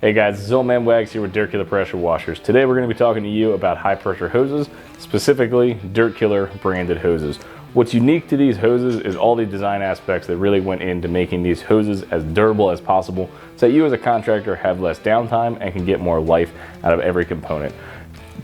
Hey guys, this is Old Man Wags here with Dirt Killer Pressure Washers. Today we're going to be talking to you about high pressure hoses, specifically Dirt Killer branded hoses. What's unique to these hoses is all the design aspects that really went into making these hoses as durable as possible so that you as a contractor have less downtime and can get more life out of every component.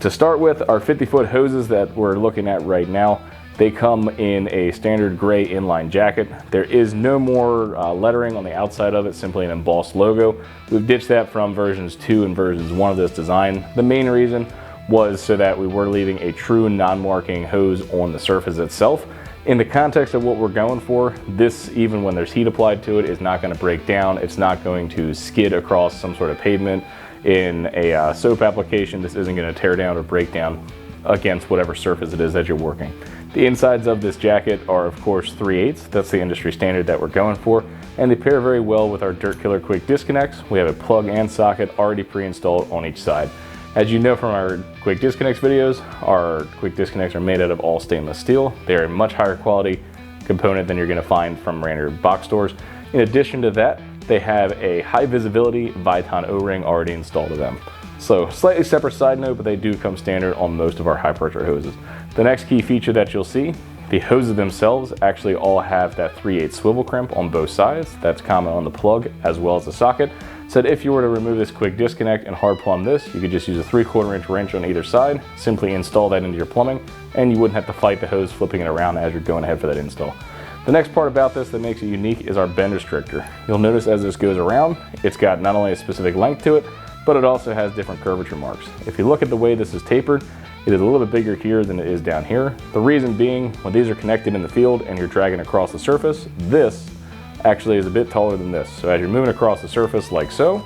To start with, our 50-foot hoses that we're looking at right now, they come in a standard gray inline jacket. There is no more lettering on the outside of it, simply an embossed logo. We've ditched that from versions 2 and versions 1 of this design. The main reason was so that we were leaving a true non-marking hose on the surface itself. In the context of what we're going for, this, even when there's heat applied to it, is not going to break down. It's not going to skid across some sort of pavement. In a soap application, this isn't going to tear down or break down against whatever surface it is that you're working. The insides of this jacket are of course 3/8. That's the industry standard that we're going for, and they pair very well with our Dirt Killer quick disconnects. We have a plug and socket already pre-installed on each side. As you know from our quick disconnects videos, our quick disconnects are made out of all stainless steel. They are a much higher quality component than you're going to find from standard box stores. In addition to that, they have a high visibility Viton O-ring already installed to them. So slightly separate side note, but they do come standard on most of our high pressure hoses. The next key feature that you'll see, the hoses themselves actually all have that 3/8 swivel crimp on both sides. That's common on the plug as well as the socket. So that if you were to remove this quick disconnect and hard plumb this, you could just use a 3/4 inch wrench on either side, simply install that into your plumbing, and you wouldn't have to fight the hose flipping it around as you're going ahead for that install. The next part about this that makes it unique is our bend restrictor. You'll notice as this goes around, it's got not only a specific length to it, but it also has different curvature marks. If you look at the way this is tapered, it is a little bit bigger here than it is down here. The reason being, when these are connected in the field and you're dragging across the surface, this actually is a bit taller than this. So as you're moving across the surface like so,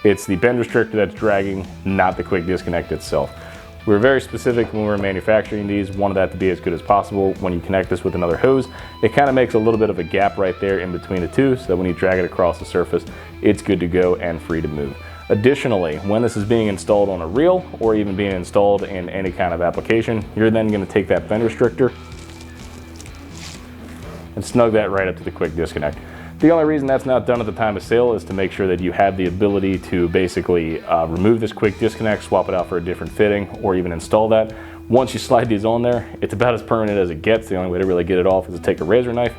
it's the bend restrictor that's dragging, not the quick disconnect itself. We were very specific when we were manufacturing these, wanted that to be as good as possible. When you connect this with another hose, it kind of makes a little bit of a gap right there in between the two, so that when you drag it across the surface, it's good to go and free to move. Additionally, when this is being installed on a reel or even being installed in any kind of application, you're then going to take that bend restrictor and snug that right up to the quick disconnect. The only reason that's not done at the time of sale is to make sure that you have the ability to basically remove this quick disconnect, swap it out for a different fitting, or even install that. Once you slide these on there, it's about as permanent as it gets. The only way to really get it off is to take a razor knife,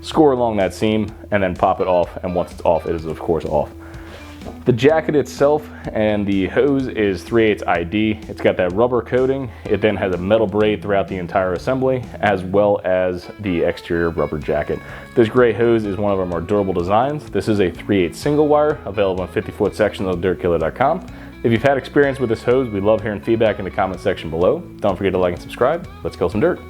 score along that seam, and then pop it off, and once it's off, it is of course off. The jacket itself and the hose is 3/8 ID. It's got that rubber coating. It then has a metal braid throughout the entire assembly, as well as the exterior rubber jacket. This gray hose is one of our more durable designs. This is a 3/8 single wire, available in 50-foot sections of dirtkiller.com. If you've had experience with this hose, we love hearing feedback in the comment section below. Don't forget to like and subscribe. Let's kill some dirt.